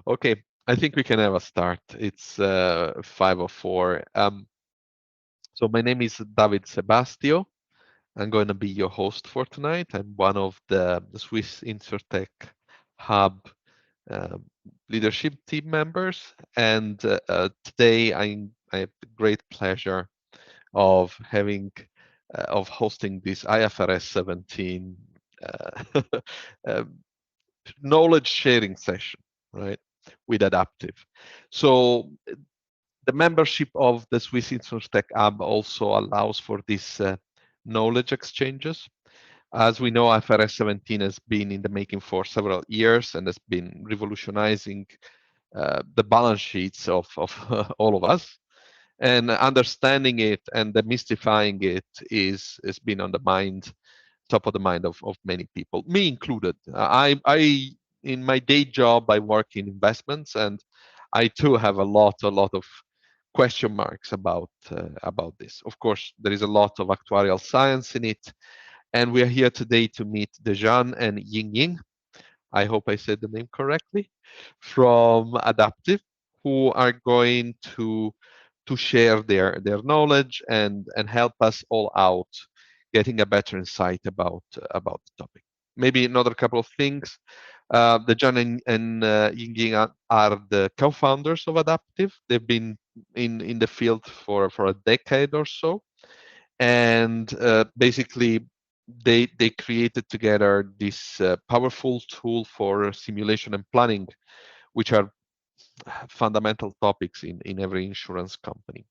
Okay, I think we can have a start. It's 5:04. So my name is David Sebastio. I'm going to be your host for tonight. I'm one of the Swiss InsurTech Hub uh, leadership team members, and today I have the great pleasure of hosting this IFRS 17 uh, um, knowledge sharing session, right, with Adaptive. So the membership of the Swiss InsurTech Hub also allows for these knowledge exchanges. As we know, IFRS 17 has been in the making for several years and has been revolutionizing the balance sheets of all of us. And understanding it and demystifying it has been on the mind, top of the mind of many people, me included. I in my day job I work in investments, and I too have a lot of question marks about this. Of course, there is a lot of actuarial science in it, and we are here today to meet Dejan and Ying. I hope I said the name correctly, from Adaptive, who are going to share their knowledge and help us all out getting a better insight about the topic. Maybe another couple of things. Dejan and Ying are the co-founders of Adaptive. They've been in the field for a decade or so, and basically they created together this powerful tool for simulation and planning, which are fundamental topics in every insurance company.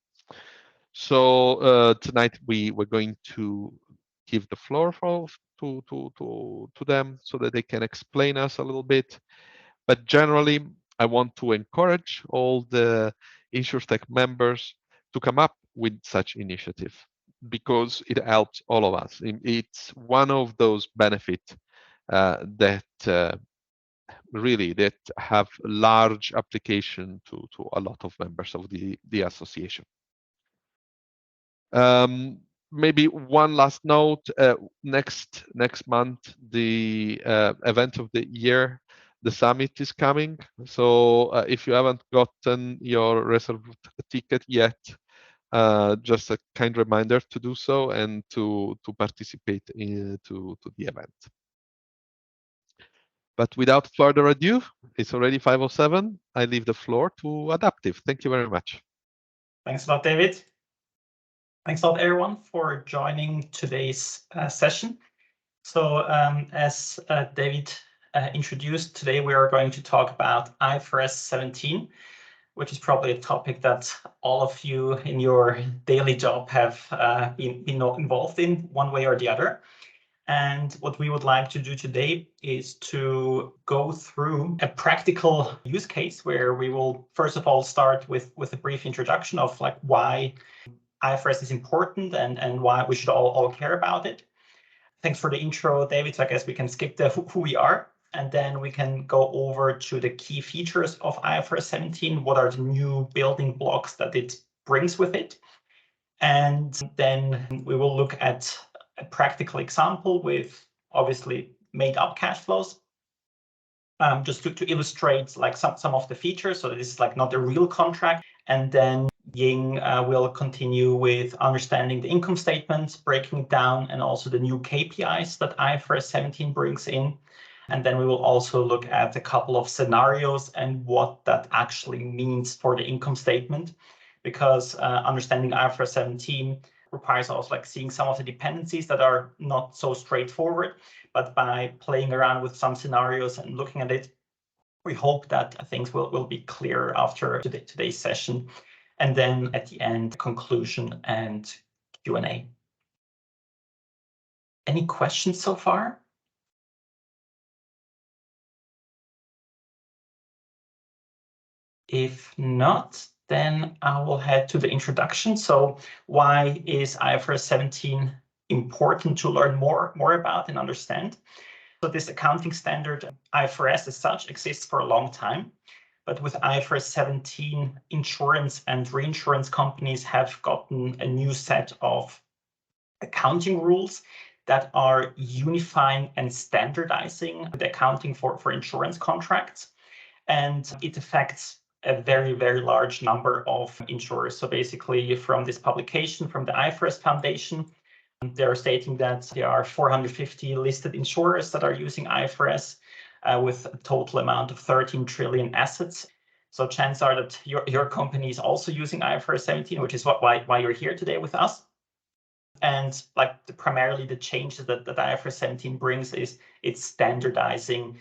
So tonight we're going to give the floor to them so that they can explain us a little bit. But generally, I want to encourage all the InsurTech members to come up with such initiative because it helps all of us. It's one of those benefits that really that have large application to a lot of members of the association. Maybe one last note, next month, the event of the year, the summit is coming. So if you haven't gotten your reserved ticket yet, just a kind reminder to do so and to participate to the event. But without further ado, it's already 5:07. I leave the floor to Adaptive. Thank you very much. Thanks a lot, David. Thanks a lot, everyone, for joining today's session. So as David introduced, today we are going to talk about IFRS 17, which is probably a topic that all of you in your daily job have been involved in one way or the other. And what we would like to do today is to go through a practical use case where we will first of all start with a brief introduction of like why IFRS is important and why we should all care about it. Thanks for the intro, David. So I guess we can skip the who we are, and then we can go over to the key features of IFRS 17. What are the new building blocks that it brings with it? And then we will look at a practical example with obviously made up cash flows, just to illustrate like some of the features. So this is like not a real contract. And then Ying will continue with understanding the income statement, breaking it down, and also the new KPIs that IFRS 17 brings in. And then we will also look at a couple of scenarios and what that actually means for the income statement, because understanding IFRS 17 requires also like seeing some of the dependencies that are not so straightforward, but by playing around with some scenarios and looking at it, we hope that things will be clear after today's session. And then at the end, conclusion and Q&A. Any questions so far? If not, then I will head to the introduction. So why is IFRS 17 important to learn more about and understand? So this accounting standard, IFRS as such, exists for a long time. But with IFRS 17, insurance and reinsurance companies have gotten a new set of accounting rules that are unifying and standardizing the accounting for insurance contracts. and it affects a very, very large number of insurers. So basically, from this publication from the IFRS Foundation, they're stating that there are 450 listed insurers that are using IFRS with a total amount of 13 trillion assets. So chances are that your company is also using IFRS 17, which is why you're here today with us. And primarily the changes that IFRS 17 brings is it's standardizing,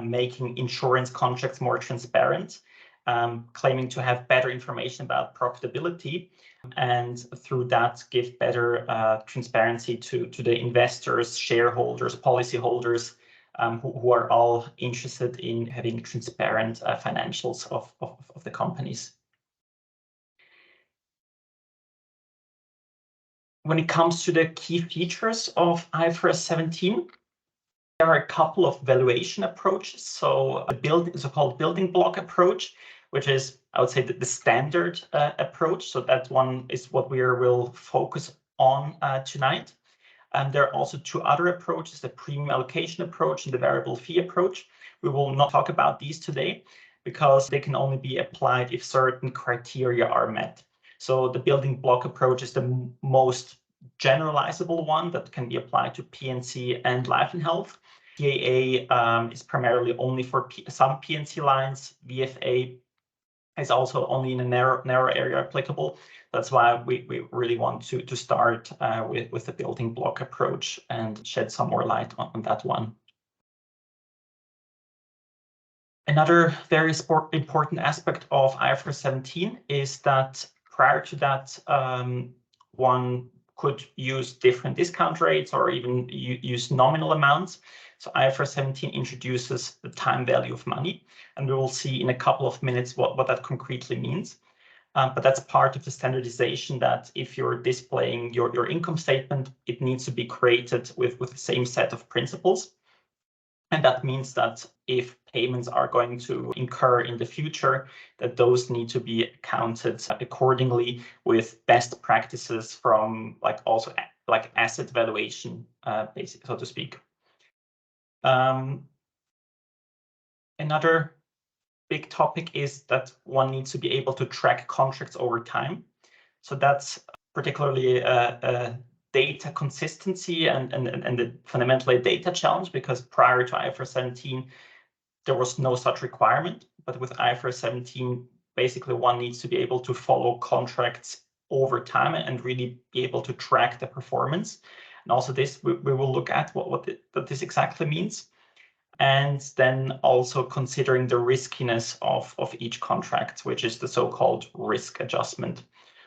making insurance contracts more transparent, claiming to have better information about profitability, and through that give better transparency to the investors, shareholders, policyholders, who are all interested in having transparent financials of the companies. When it comes to the key features of IFRS 17, there are a couple of valuation approaches. So the so-called building block approach, which is, I would say, the standard approach. So that one is what we will focus on tonight. There are also two other approaches, the premium allocation approach and the variable fee approach. We will not talk about these today because they can only be applied if certain criteria are met. So the building block approach is the most generalizable one that can be applied to P&C and life and health. PAA is primarily only for some P&C lines. VFA is also only in a narrow area applicable. That's why we really want to start with the building block approach and shed some more light on that one. Another very important aspect of IFRS 17 is that prior to that, one could use different discount rates or even use nominal amounts. So IFRS 17 introduces the time value of money, and we will see in a couple of minutes what that concretely means. But that's part of the standardization that if you're displaying your income statement, it needs to be created with the same set of principles. And that means that if payments are going to incur in the future, that those need to be accounted accordingly with best practices from also asset valuation, basically, so to speak. Another big topic is that one needs to be able to track contracts over time. So that's particularly a data consistency and fundamentally a data challenge, because prior to IFRS 17, there was no such requirement. But with IFRS 17, basically one needs to be able to follow contracts over time and really be able to track the performance. And also this, we will look at what this exactly means. And then also considering the riskiness of each contract, which is the so-called risk adjustment.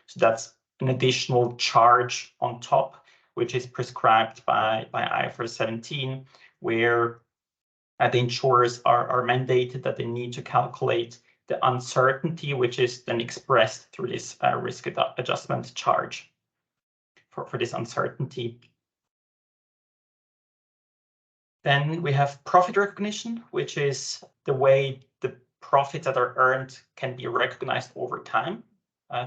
So that's an additional charge on top, which is prescribed by IFRS 17, where the insurers are mandated that they need to calculate the uncertainty, which is then expressed through this risk adjustment charge for this uncertainty. Then we have profit recognition, which is the way the profits that are earned can be recognized over time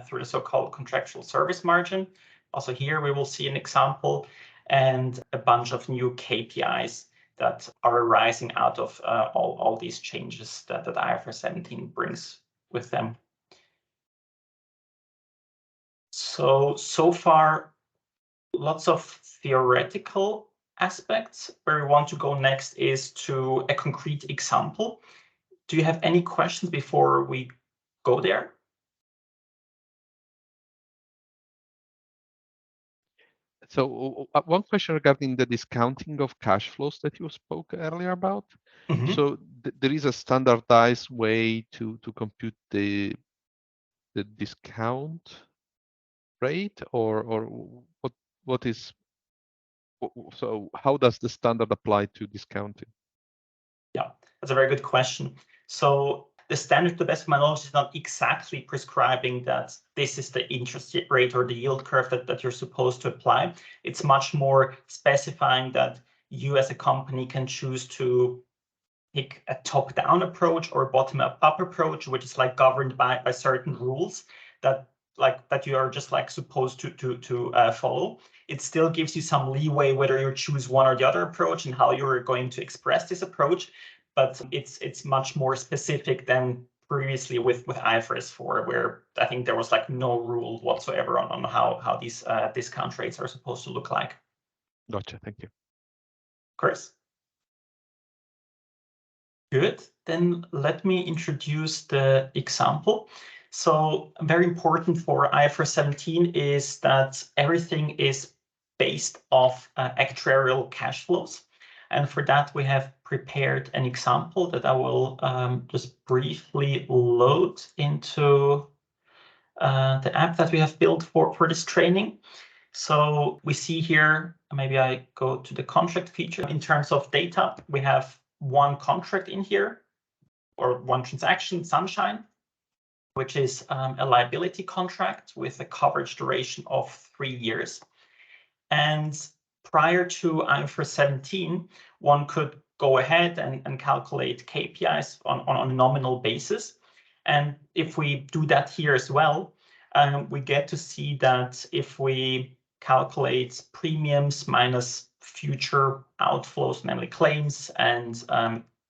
through the so-called contractual service margin. Also here we will see an example and a bunch of new KPIs that are arising out of all these changes that IFRS 17 brings with them. So far, lots of theoretical aspects. Where we want to go next is to a concrete example. Do you have any questions before we go there? So one question regarding the discounting of cash flows that you spoke earlier about. Mm-hmm. So there is a standardized way to compute the discount rate, or what is, so how does the standard apply to discounting? Yeah, that's a very good question. So the standard, to the best of my knowledge, is not exactly prescribing that this is the interest rate or the yield curve that you're supposed to apply. It's much more specifying that you as a company can choose to pick a top-down approach or a bottom-up approach, which is governed by certain rules that you are just supposed to follow. It still gives you some leeway whether you choose one or the other approach and how you're going to express this approach. but it's much more specific than previously with IFRS 4, where I think there was like no rule whatsoever on how these discount rates are supposed to look like. Gotcha. Thank you. Chris? Good. Then let me introduce the example. So very important for IFRS 17 is that everything is based off actuarial cash flows. And for that, we have prepared an example that I will just briefly load into the app that we have built for this training. So we see here, maybe I go to the contract feature. In terms of data, we have one contract in here, or one transaction, Sunshine, which is a liability contract with a coverage duration of 3 years. And prior to IFRS 17, one could go ahead and calculate KPIs on a nominal basis. And if we do that here as well, we get to see that if we calculate premiums minus future outflows, namely claims and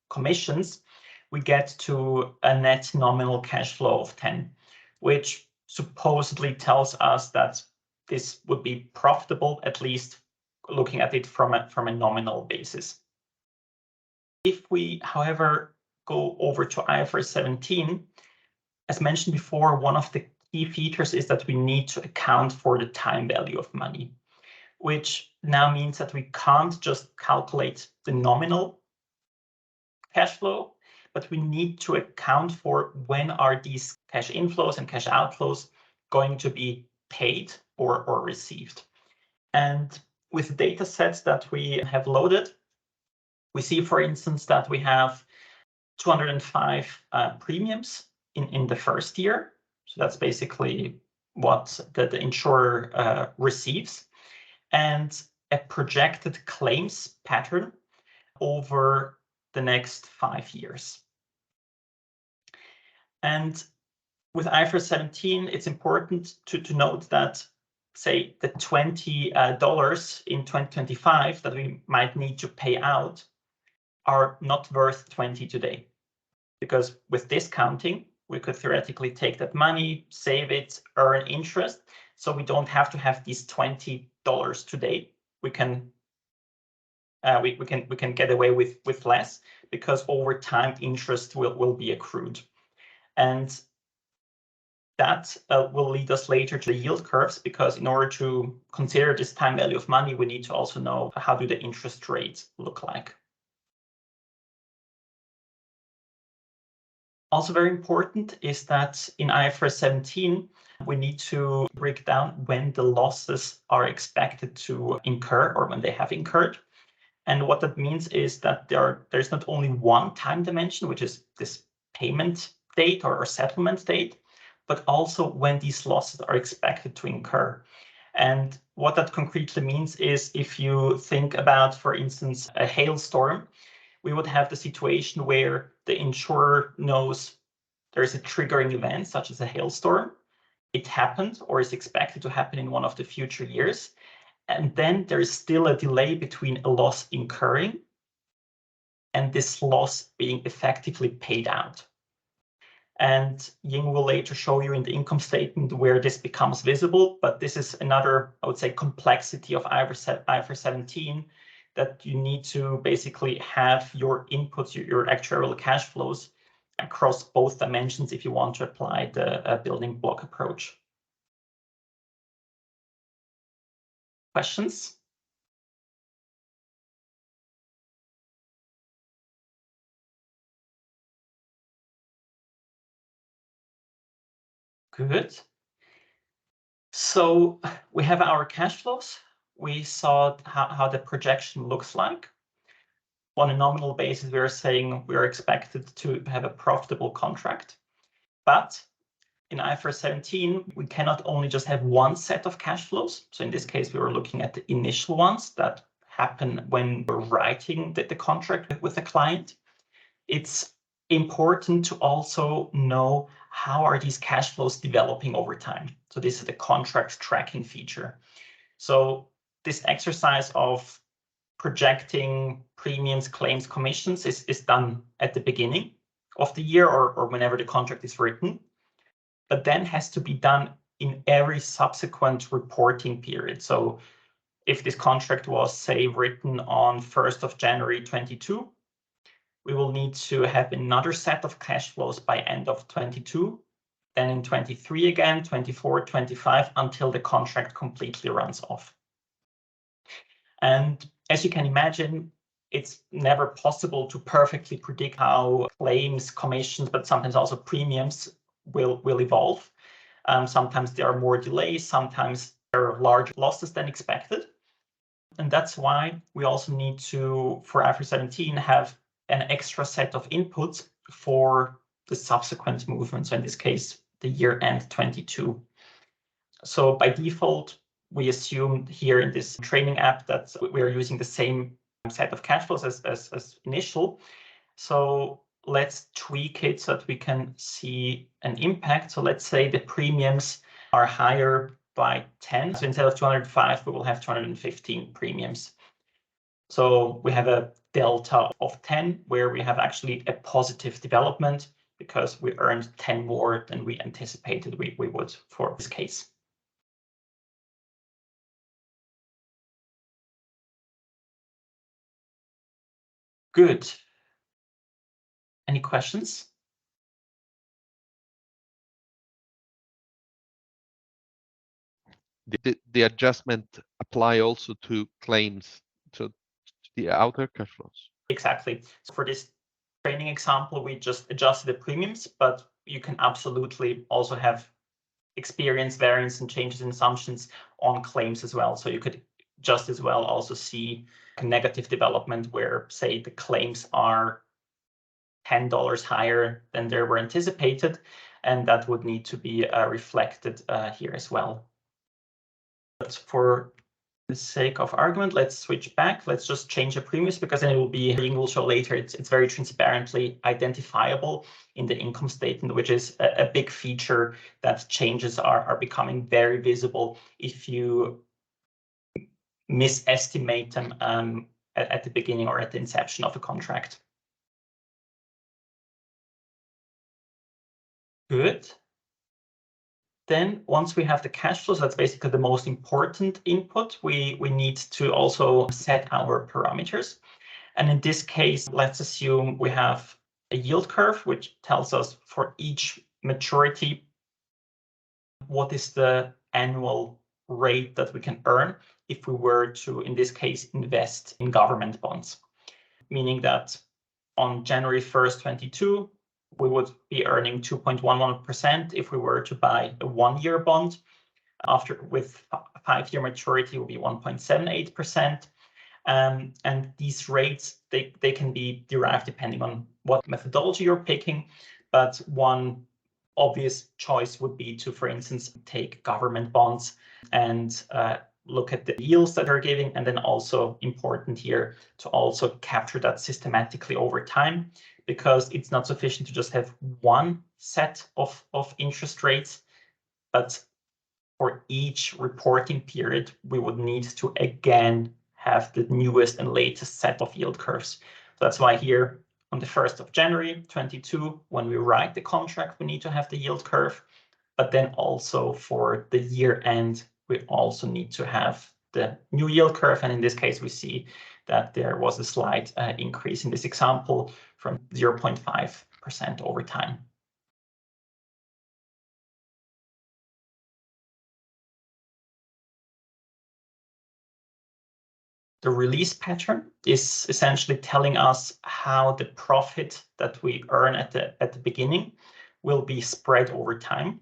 commissions, we get to a net nominal cash flow of 10, which supposedly tells us that this would be profitable, at least looking at it from a nominal basis. If we, however, go over to IFRS 17, as mentioned before, one of the key features is that we need to account for the time value of money, which now means that we can't just calculate the nominal cash flow, but we need to account for when are these cash inflows and cash outflows going to be paid or received. And with the data sets that we have loaded, we see, for instance, that we have 205 premiums in the first year. So that's basically what the insurer receives, and a projected claims pattern over the next 5 years. And with IFRS 17, it's important to note that, say, the $20 in 2025 that we might need to pay out are not worth 20 today. Because with discounting, we could theoretically take that money, save it, earn interest. So we don't have to have these $20 today. We can get away with less, because over time interest will be accrued. And that will lead us later to the yield curves, because in order to consider this time value of money, we need to also know how do the interest rates look like. Also very important is that in IFRS 17, we need to break down when the losses are expected to incur, or when they have incurred. And what that means is that there's not only one time dimension, which is this payment date or settlement date, but also when these losses are expected to incur. And what that concretely means is, if you think about, for instance, a hailstorm, we would have the situation where the insurer knows there is a triggering event, such as a hailstorm. It happened or is expected to happen in one of the future years. And then there is still a delay between a loss incurring and this loss being effectively paid out. And Ying will later show you in the income statement where this becomes visible, but this is another, I would say, complexity of IFRS 17, that you need to basically have your inputs, your actuarial cash flows across both dimensions if you want to apply the building block approach. Questions? Good. So we have our cash flows. We saw how the projection looks like. On a nominal basis, we are saying we are expected to have a profitable contract. But in IFRS 17, we cannot only just have one set of cash flows. So in this case, we were looking at the initial ones that happen when we're writing the contract with the client. It's important to also know how are these cash flows developing over time. So this is the contract tracking feature. So this exercise of projecting premiums, claims, commissions is done at the beginning of the year or whenever the contract is written, but then has to be done in every subsequent reporting period. So if this contract was, say, written on 1st of January 22, we will need to have another set of cash flows by end of 22, then in 23 again, 24, 25, until the contract completely runs off. And as you can imagine, it's never possible to perfectly predict how claims, commissions, but sometimes also premiums will evolve. Sometimes there are more delays, sometimes there are larger losses than expected. And that's why we also need to, for IFRS 17, have an extra set of inputs for the subsequent movements. So in this case, the year end 22. So by default, we assume here in this training app that we're using the same set of cash flows as initial. So let's tweak it so that we can see an impact. So let's say the premiums are higher by 10. So instead of 205, we will have 215 premiums. So we have a delta of 10 where we have actually a positive development because we earned 10 more than we anticipated we would for this case. Good. Any questions? Did the adjustment apply also to claims, to the outer cash flows? Exactly. So for this training example, we just adjusted the premiums, but you can absolutely also have experience variance and changes in assumptions on claims as well. So you could just as well also see a negative development where, say, the claims are $10 higher than they were anticipated, and that would need to be reflected here as well. But for the sake of argument, let's switch back. Let's just change the premiums because then it will be, Ying will show later, it's very transparently identifiable in the income statement, which is a big feature that changes are becoming very visible if you misestimate them at the beginning or at the inception of a contract. Good. Then once we have the cash flows, that's basically the most important input. We need to also set our parameters. And in this case, let's assume we have a yield curve, which tells us for each maturity, what is the annual rate that we can earn if we were to, in this case, invest in government bonds. Meaning that on January 1st, 22, we would be earning 2.11% if we were to buy a 1-year bond. After with 5-year maturity will be 1.78%. And these rates, they can be derived depending on what methodology you're picking. But one obvious choice would be to, for instance, take government bonds and look at the yields that they're giving, and then also important here to also capture that systematically over time, because it's not sufficient to just have one set of interest rates, but for each reporting period, we would need to again have the newest and latest set of yield curves. So that's why here on the 1st of January 22, when we write the contract, we need to have the yield curve, but then also for the year end, we also need to have the new yield curve. And in this case, we see that there was a slight increase in this example from 0.5% over time. The release pattern is essentially telling us how the profit that we earn at the beginning will be spread over time.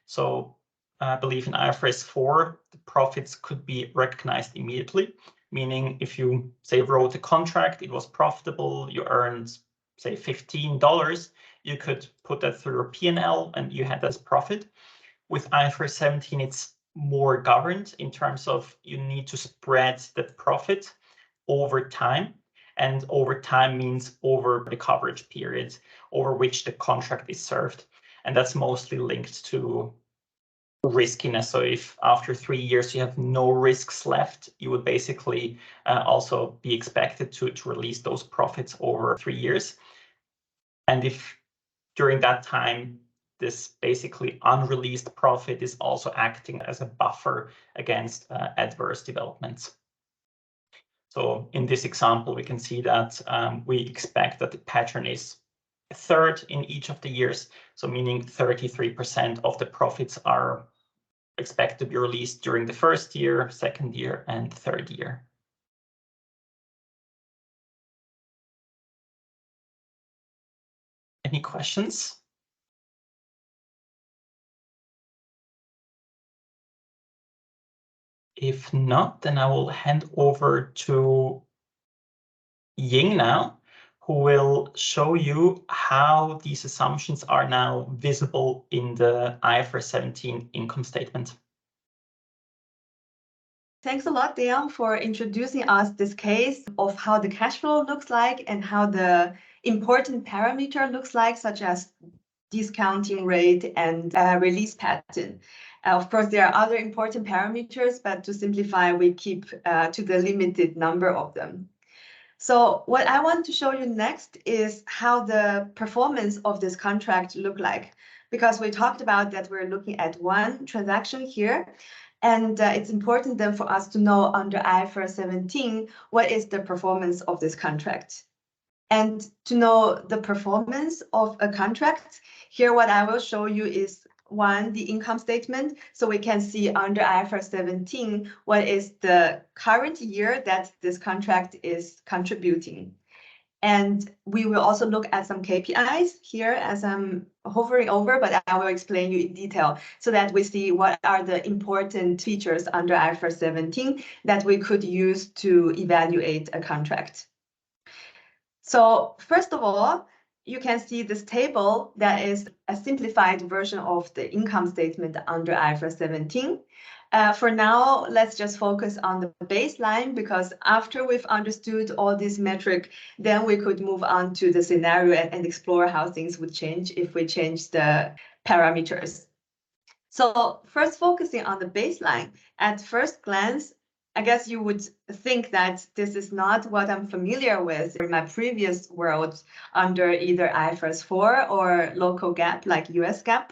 So I believe in IFRS 4, the profits could be recognized immediately, meaning if you, say, wrote a contract, it was profitable, you earned, say, $15, you could put that through your P&L and you had that as profit. With IFRS 17, it's more governed in terms of you need to spread the profit over time, and over time means over the coverage period over which the contract is served, and that's mostly linked to riskiness. So if after 3 years you have no risks left, you would basically also be expected to release those profits over 3 years. And if during that time, this basically unreleased profit is also acting as a buffer against adverse developments. So in this example, we can see that we expect that the pattern is a third in each of the years. So meaning 33% of the profits are expected to be released during the first year, second year, and third year. Any questions? If not, then I will hand over to Ying now, who will show you how these assumptions are now visible in the IFRS 17 income statement. Thanks a lot, Deon, for introducing us this case of how the cash flow looks like and how the important parameter looks like, such as discounting rate and release pattern. Of course, there are other important parameters, but to simplify, we keep to the limited number of them. So what I want to show you next is how the performance of this contract look like, because we talked about that we're looking at one transaction here. And it's important then for us to know under IFRS 17, what is the performance of this contract? And to know the performance of a contract, here what I will show you is one, the income statement. So we can see under IFRS 17, what is the current year that this contract is contributing. And we will also look at some KPIs here as I'm hovering over, but I will explain you in detail so that we see what are the important features under IFRS 17 that we could use to evaluate a contract. So first of all, you can see this table that is a simplified version of the income statement under IFRS 17. For now, let's just focus on the baseline, because after we've understood all this metric, then we could move on to the scenario and explore how things would change if we change the parameters. So first, focusing on the baseline, at first glance, I guess you would think that this is not what I'm familiar with in my previous world under either IFRS 4 or local GAAP like US GAAP.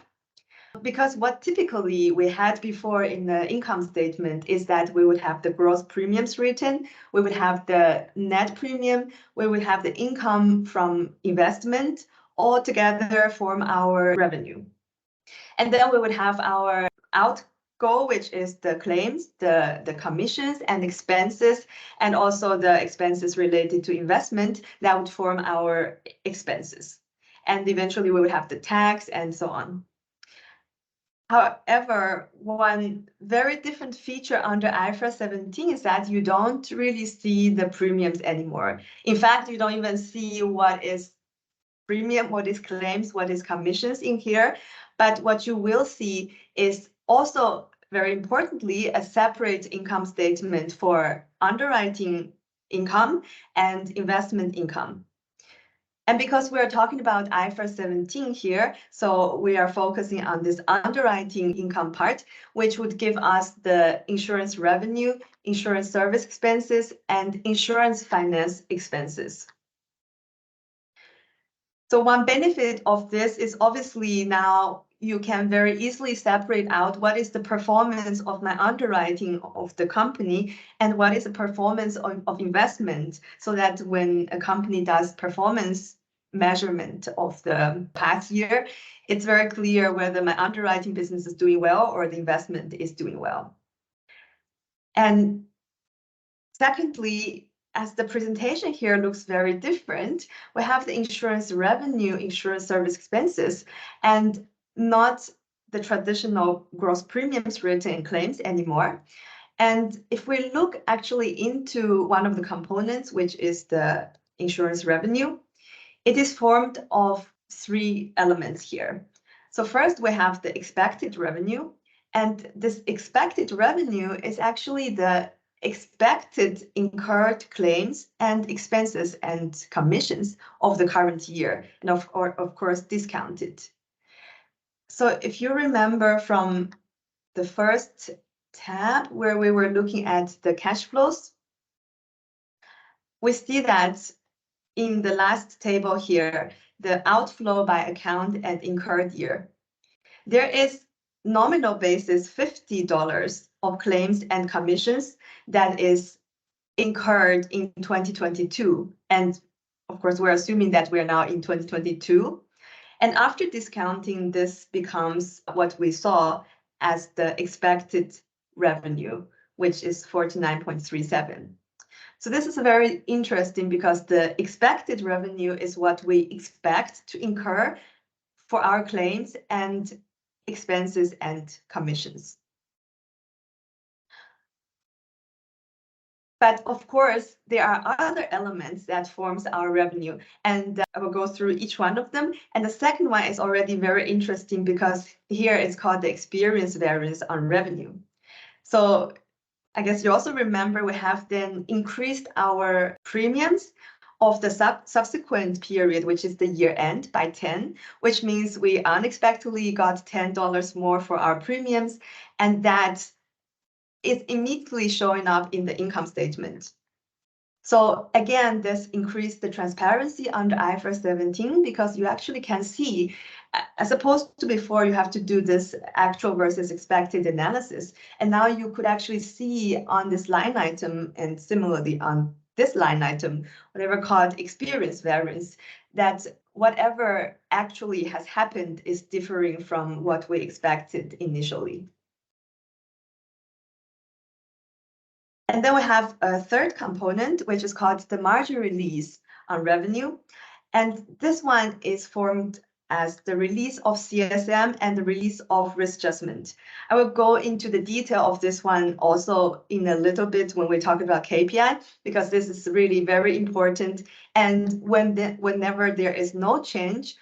Because what typically we had before in the income statement is that we would have the gross premiums written, we would have the net premium, we would have the income from investment, all together form our revenue. And then we would have our outgo, which is the claims, the commissions and expenses, and also the expenses related to investment that would form our expenses. And eventually we would have the tax and so on. However, one very different feature under IFRS 17 is that you don't really see the premiums anymore. In fact, you don't even see what is premium, what is claims, what is commissions in here. But what you will see is also, very importantly, a separate income statement for underwriting income and investment income. And because we're talking about IFRS 17 here, so we are focusing on this underwriting income part, which would give us the insurance revenue, insurance service expenses, and insurance finance expenses. So one benefit of this is obviously now you can very easily separate out what is the performance of my underwriting of the company and what is the performance of investment, so that when a company does performance measurement of the past year, it's very clear whether my underwriting business is doing well or the investment is doing well. And secondly, as the presentation here looks very different, we have the insurance revenue, insurance service expenses, and not the traditional gross premiums written in claims anymore. And if we look actually into one of the components, which is the insurance revenue, it is formed of three elements here. So first we have the expected revenue, and this expected revenue is actually the expected incurred claims and expenses and commissions of the current year, and of course discounted. So if you remember from the first tab where we were looking at the cash flows, we see that in the last table here, the outflow by account and incurred year, there is nominal basis $50 of claims and commissions that is incurred in 2022. And of course, we're assuming that we're now in 2022. And after discounting, this becomes what we saw as the expected revenue, which is 49.37. So this is very interesting because the expected revenue is what we expect to incur for our claims and expenses and commissions. But of course, there are other elements that forms our revenue, and I will go through each one of them. And the second one is already very interesting because here it's called the experience variance on revenue. So I guess you also remember we have then increased our premiums of the subsequent period, which is the year end, by 10, which means we unexpectedly got $10 more for our premiums, and that is immediately showing up in the income statement. So again, this increased the transparency under IFRS 17 because you actually can see, as opposed to before, you have to do this actual versus expected analysis. And now you could actually see on this line item and similarly on this line item, whatever called experience variance, that whatever actually has happened is differing from what we expected initially. And then we have a third component, which is called the margin release on revenue. And this one is formed as the release of CSM and the release of risk adjustment. I will go into the detail of this one also in a little bit when we talk about KPI, because this is really very important. And whenever there is no change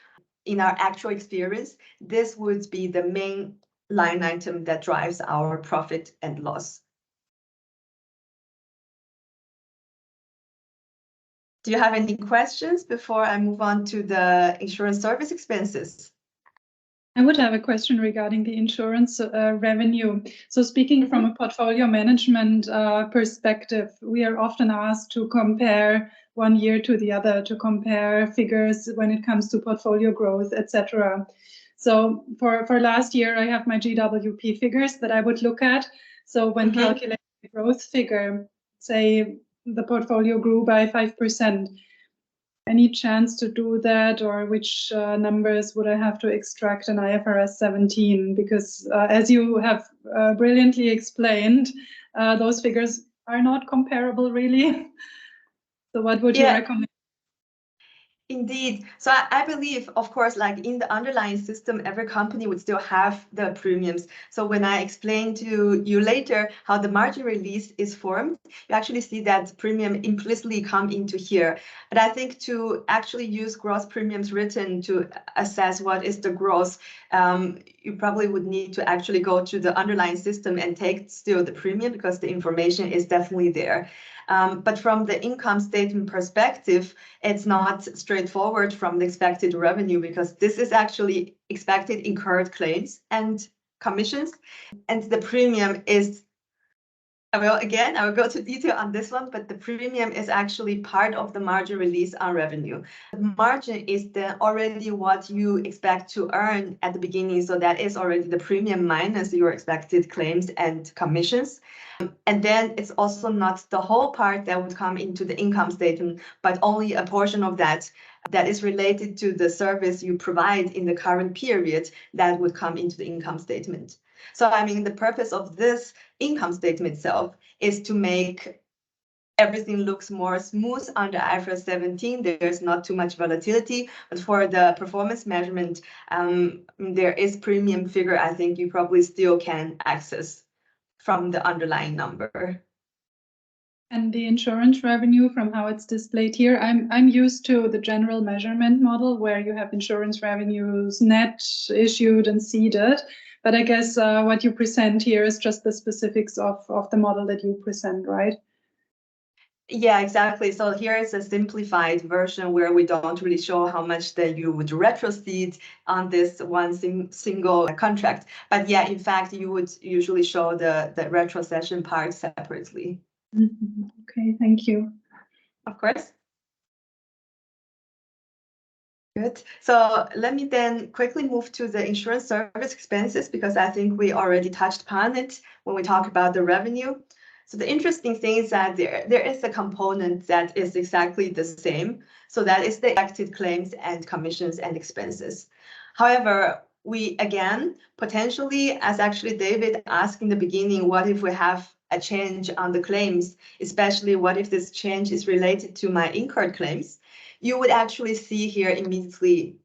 in our actual experience, this would be the main line item that drives our profit and loss. Do you have any questions before I move on to the insurance service expenses? I would have a question regarding the insurance revenue. So speaking from a portfolio management perspective, we are often asked to compare one year to the other, to compare figures when it comes to portfolio growth, etc. So for last year, I have my GWP figures that I would look at. So when calculating the growth figure, say the portfolio grew by 5%. Any chance to do that, or which numbers would I have to extract in IFRS 17? Because as you have brilliantly explained, those figures are not comparable really. So what would you recommend? Indeed. So I believe, of course, like in the underlying system, every company would still have the premiums. So when I explain to you later how the margin release is formed, you actually see that premium implicitly come into here. But I think to actually use gross premiums written to assess what is the gross, you probably would need to actually go to the underlying system and take still the premium because the information is definitely there. But from the income statement perspective, it's not straightforward from the expected revenue because this is actually expected incurred claims and commissions. And the premium is, I will go to detail on this one, but the premium is actually part of the margin release on revenue. The margin is then already what you expect to earn at the beginning. So that is already the premium minus your expected claims and commissions. And then it's also not the whole part that would come into the income statement, but only a portion of that is related to the service you provide in the current period that would come into the income statement. So, I mean, the purpose of this income statement itself is to make everything looks more smooth under IFRS 17. There's not too much volatility, but for the performance measurement, there is premium figure I think you probably still can access from the underlying number. And the insurance revenue, from how it's displayed here, I'm used to the general measurement model where you have insurance revenues net, issued, and ceded. But I guess what you present here is just the specifics of the model that you present, right? Yeah, exactly. So here is a simplified version where we don't really show how much that you would retrocede on this one single contract. But yeah, in fact, you would usually show the retrocession part separately. Mhm. Okay, thank you. Of course. Good. So let me then quickly move to the insurance service expenses, because I think we already touched upon it when we talk about the revenue. So the interesting thing is that there is a component that is exactly the same. So that is the expected claims and commissions and expenses. However, we again, potentially, as actually David asked in the beginning, what if we have a change on the claims, especially what if this change is related to my incurred claims? You would actually see here immediately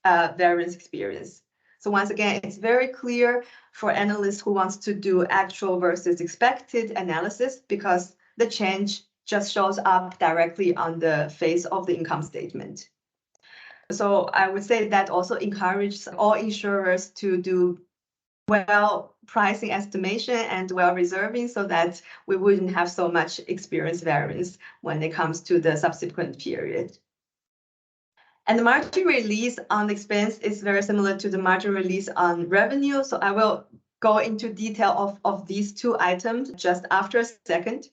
variance experience. So once again, it's very clear for analysts who wants to do actual versus expected analysis, because the change just shows up directly on the face of the income statement. So I would say that also encourages all insurers to do well pricing estimation and well reserving, so that we wouldn't have so much experience variance when it comes to the subsequent period. And the margin release on expense is very similar to the margin release on revenue. So I will go into detail of these two items just after a second.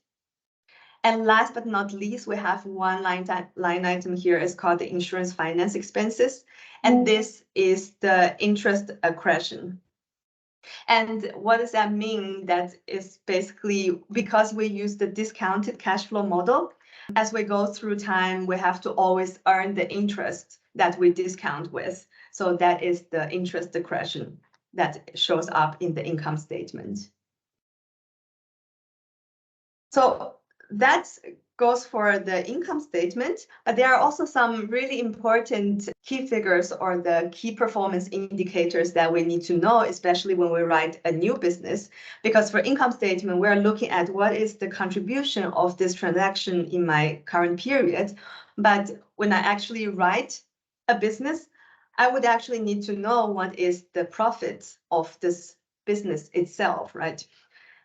And last but not least, we have one line item here is called the insurance finance expenses. And this is the interest accretion. And what does that mean? That is basically because we use the discounted cash flow model. As we go through time, we have to always earn the interest that we discount with. So that is the interest accretion that shows up in the income statement. So that goes for the income statement, but there are also some really important key figures or the key performance indicators that we need to know, especially when we write a new business. Because for income statement, we're looking at what is the contribution of this transaction in my current period. But when I actually write a business, I would actually need to know what is the profit of this business itself, right?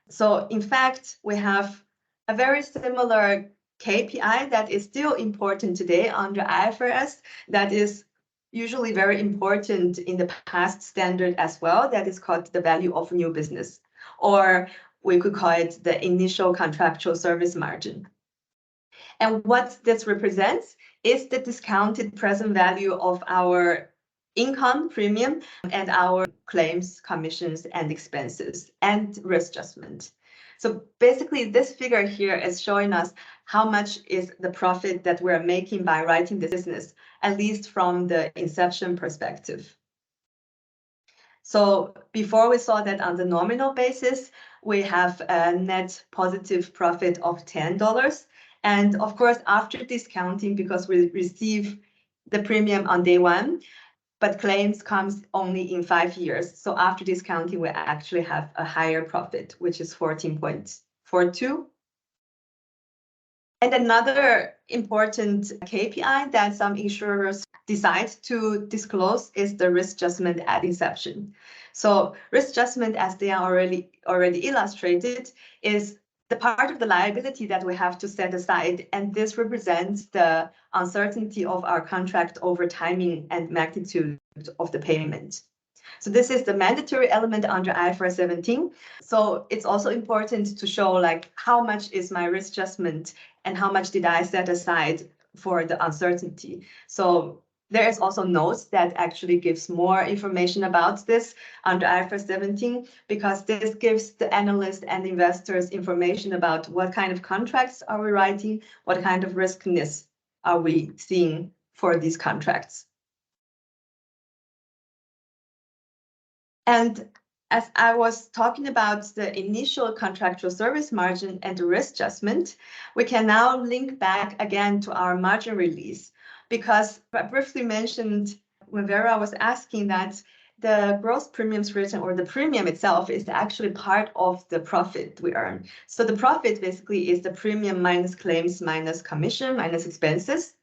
So in fact, we have a very similar KPI that is still important today under IFRS, that is usually very important in the past standard as well, that is called the value of new business, or we could call it the initial contractual service margin. And what this represents is the discounted present value of our income premium and our claims, commissions, and expenses and risk adjustment. So basically, this figure here is showing us how much is the profit that we're making by writing this business, at least from the inception perspective. So before we saw that on the nominal basis, we have a net positive profit of $10. And of course, after discounting, because we receive the premium on day one, but claims comes only in 5 years. So after discounting, we actually have a higher profit, which is 14.42. And another important KPI that some insurers decide to disclose is the risk adjustment at inception. So risk adjustment, as they are already illustrated, is the part of the liability that we have to set aside, and this represents the uncertainty of our contract over timing and magnitude of the payment. So this is the mandatory element under IFRS 17. So it's also important to show like how much is my risk adjustment and how much did I set aside for the uncertainty. So there is also notes that actually gives more information about this under IFRS 17, because this gives the analyst and investors information about what kind of contracts are we writing, what kind of riskiness are we seeing for these contracts. And as I was talking about the initial contractual service margin and the risk adjustment, we can now link back again to our margin release, because I briefly mentioned when Vera was asking that the gross premiums written, or the premium itself, is actually part of the profit we earn. So the profit basically is the premium minus claims minus commission minus expenses.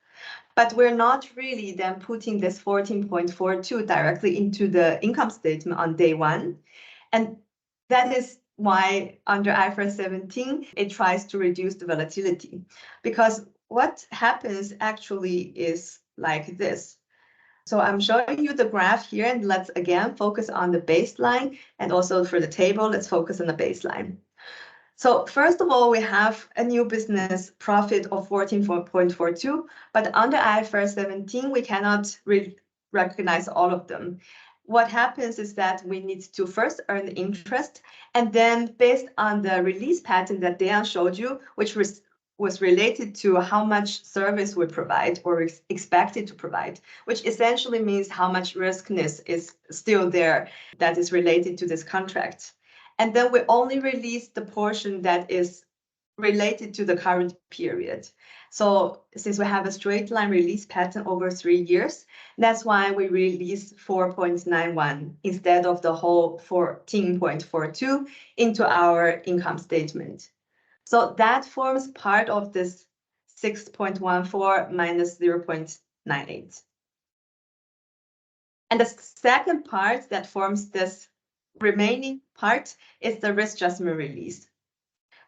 But we're not really then putting this 14.42 directly into the income statement on day one. And that is why under IFRS 17, it tries to reduce the volatility. Because what happens actually is like this. So I'm showing you the graph here, and let's again focus on the baseline, and also for the table, let's focus on the baseline. So first of all, we have a new business profit of 14.42, but under IFRS 17, we cannot recognize all of them. What happens is that we need to first earn the interest, and then based on the release pattern that Dejan showed you, which was related to how much service we provide or expected to provide, which essentially means how much riskness is still there that is related to this contract. And then we only release the portion that is related to the current period. So since we have a straight line release pattern over 3 years, that's why we release 4.91 instead of the whole 14.42 into our income statement. So that forms part of this 6.14 minus 0.98. And the second part that forms this remaining part is the risk adjustment release.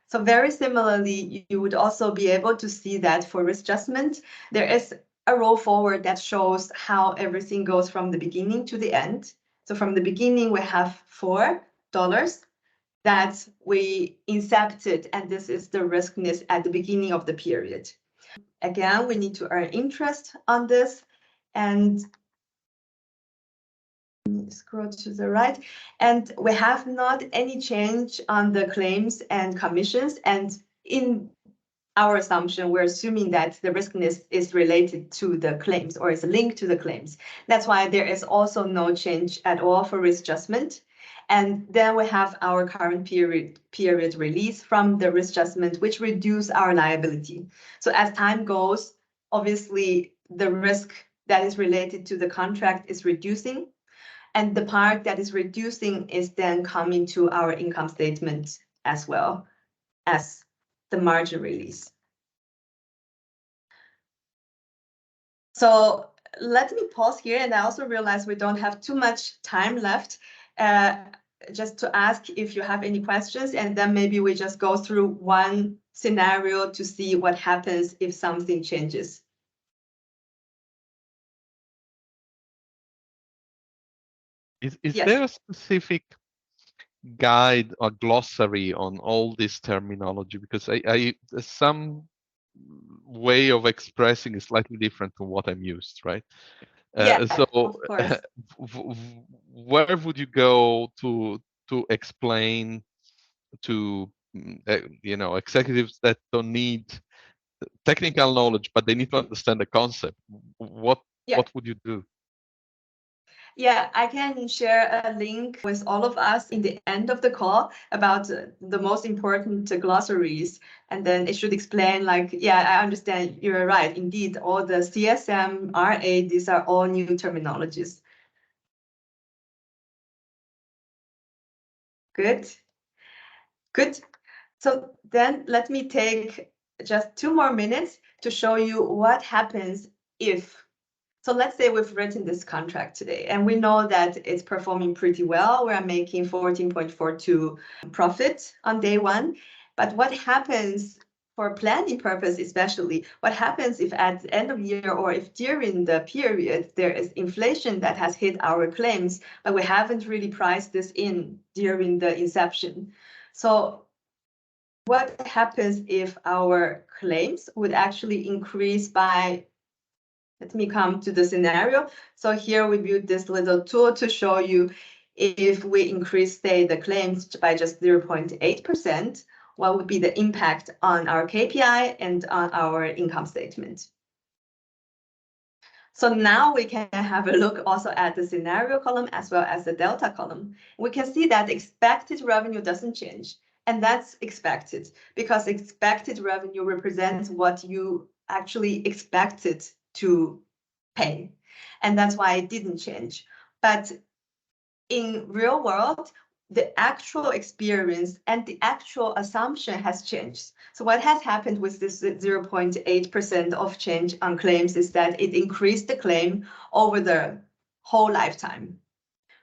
So very similarly, you would also be able to see that for risk adjustment, there is a roll forward that shows how everything goes from the beginning to the end. So from the beginning, we have $4 that we incepted, and this is the riskness at the beginning of the period. Again, we need to earn interest on this, and scroll to the right, and we have not any change on the claims and commissions, and in our assumption, we're assuming that the riskness is related to the claims or is linked to the claims. That's why there is also no change at all for risk adjustment. And then we have our current period release from the risk adjustment, which reduce our liability. So as time goes, obviously the risk that is related to the contract is reducing, and the part that is reducing is then coming to our income statement as well as the margin release. So let me pause here, and I also realize we don't have too much time left, just to ask if you have any questions, and then maybe we just go through one scenario to see what happens if something changes. Is Yes. there a specific guide or glossary on all this terminology? Because some way of expressing is slightly different from what I'm used, right? Yeah, so of course. where would you go to explain to executives that don't need technical knowledge, but they need to understand the concept? What would you do? Yeah, I can share a link with all of us in the end of the call about the most important glossaries. And then it should explain, like, yeah, I understand, you're right. Indeed, all the CSM, RA, these are all new terminologies. Good. Good. So then let me take just 2 more minutes to show you what happens if. So let's say we've written this contract today, and we know that it's performing pretty well. We're making 14.42 profit on day 1. But what happens for planning purpose, especially, what happens if at the end of year or if during the period there is inflation that has hit our claims, but we haven't really priced this in during the inception? So what happens if our claims would actually increase by, let me come to the scenario. So here we built this little tool to show you if we increase, say, the claims by just 0.8%, what would be the impact on our KPI and on our income statement. So now we can have a look also at the scenario column as well as the delta column. We can see that expected revenue doesn't change. And that's expected because expected revenue represents what you actually expected to pay. And that's why it didn't change. But in real world, the actual experience and the actual assumption has changed. So what has happened with this 0.8% of change on claims is that it increased the claim over the whole lifetime,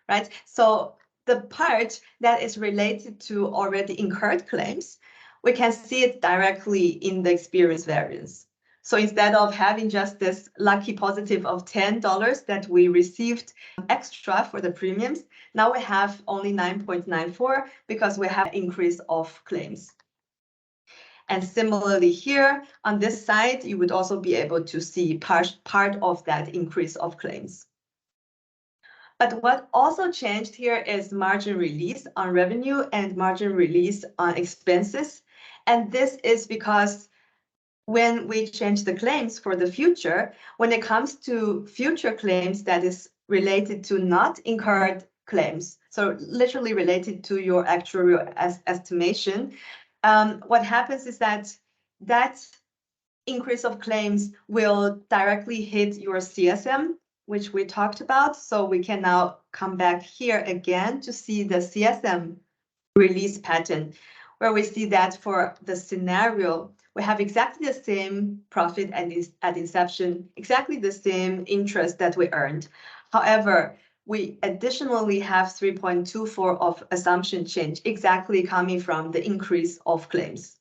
right? So the part that is related to already incurred claims, we can see it directly in the experience variance. So instead of having just this lucky positive of $10 that we received extra for the premiums, now we have only 9.94 because we have an increase of claims. And similarly here on this side, you would also be able to see part of that increase of claims. But what also changed here is margin release on revenue and margin release on expenses. And this is because when we change the claims for the future, when it comes to future claims that is related to not incurred claims, so literally related to your actuarial estimation, what happens is that increase of claims will directly hit your CSM, which we talked about. So we can now come back here again to see the CSM release pattern, where we see that for the scenario, we have exactly the same profit at inception, exactly the same interest that we earned. However, we additionally have 3.24 of assumption change, exactly coming from the increase of claims.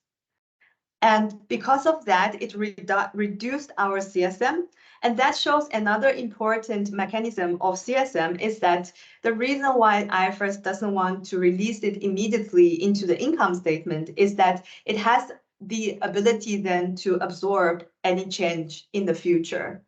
And because of that, it reduced our CSM. And that shows another important mechanism of CSM is that the reason why IFRS doesn't want to release it immediately into the income statement is that it has the ability then to absorb any change in the future.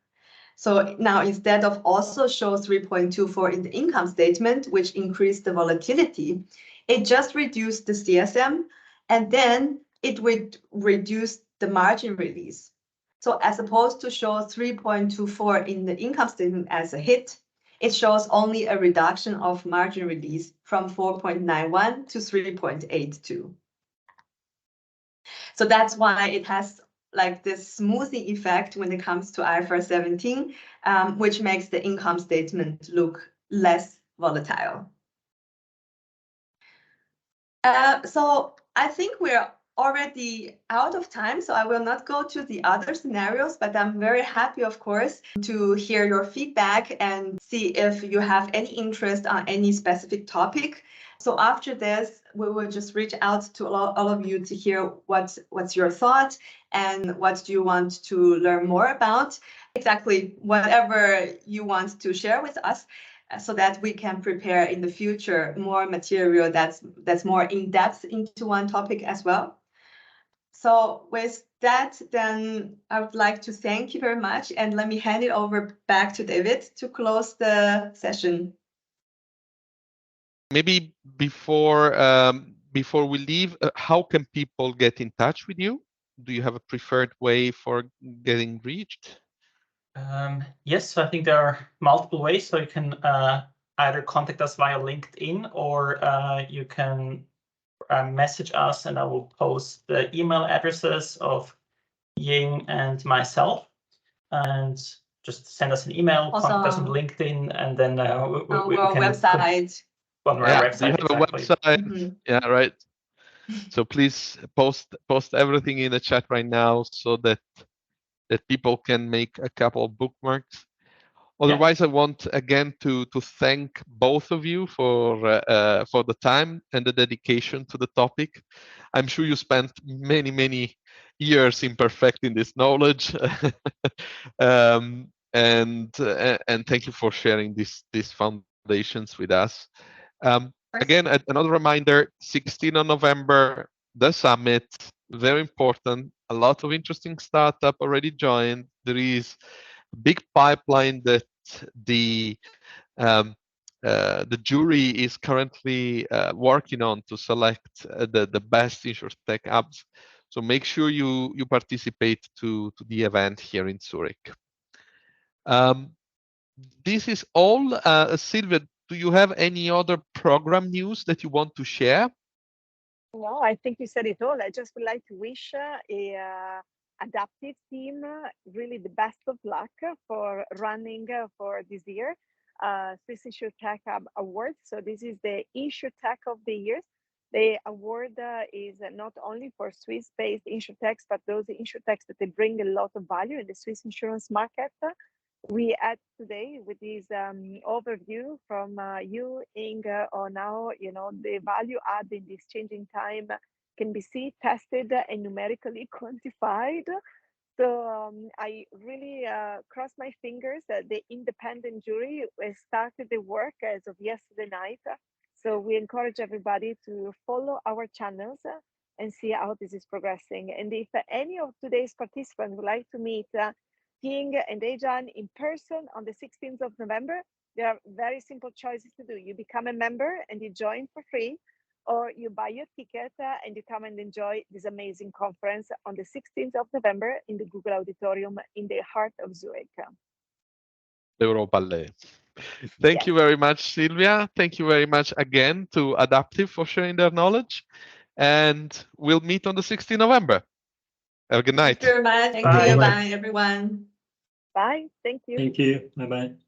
So now instead of also show 3.24 in the income statement, which increased the volatility, it just reduced the CSM, and then it would reduce the margin release. So as opposed to show 3.24 in the income statement as a hit, it shows only a reduction of margin release from 4.91 to 3.82. So that's why it has like this smoothing effect when it comes to IFRS 17, which makes the income statement look less volatile. So I think we're already out of time, so I will not go to the other scenarios, but I'm very happy, of course, to hear your feedback and see if you have any interest on any specific topic. So after this, we will just reach out to all of you to hear what's your thought and what do you want to learn more about. Exactly whatever you want to share with us, so that we can prepare in the future more material that's more in depth into one topic as well. So with that, then I would like to thank you very much, and let me hand it over back to David to close the session. Maybe before we leave, how can people get in touch with you? Do you have a preferred way for getting reached? Yes, so I think there are multiple ways. So you can either contact us via LinkedIn, or you can message us, and I will post the email addresses of Ying and myself, and just send us an email, Also, contact us on LinkedIn, and then we our can website. On our Yeah, website, you have a website. Mm-hmm. Yeah, right. So please post everything in the chat right now, so that people can make a couple of bookmarks. Otherwise, I want again to thank both of you for the time and the dedication to the topic. I'm sure you spent many years in perfecting this knowledge, and thank you for sharing these foundations with us. Again, another reminder: 16th of November, the summit, very important. A lot of interesting startup already joined. There is a big pipeline that the jury is currently working on to select the best insurtech apps. So make sure you participate to the event here in Zurich. This is all. Silvia, do you have any other program news that you want to share? No, I think you said it all. I just would like to wish a adaptive team really the best of luck for running for this year. Swiss InsurTech Award. So this is the InsurTech of the year. The award is not only for Swiss-based InsurTechs, but those InsurTechs that they bring a lot of value in the Swiss insurance market. we had today with this overview from you, Inge, on how, the value add in this changing time can be seen, tested, and numerically quantified. So I really cross my fingers that the independent jury has started the work as of yesterday night. So we encourage everybody to follow our channels and see how this is progressing. And if any of today's participants would like to meet King and Dejan in person on the 16th of November, there are very simple choices to do. You become a member and you join for free, or you buy your ticket and you come and enjoy this amazing conference on the 16th of November in the Google Auditorium in the heart of Zurich. Europalais. Thank you very much, Silvia. Thank you very much again to Adaptive for sharing their knowledge. And we'll meet on the 16th of November. Have a good night. Thank you very much. Thank Bye. you. Bye. Bye, everyone. Bye. Thank you. Thank you. Bye-bye.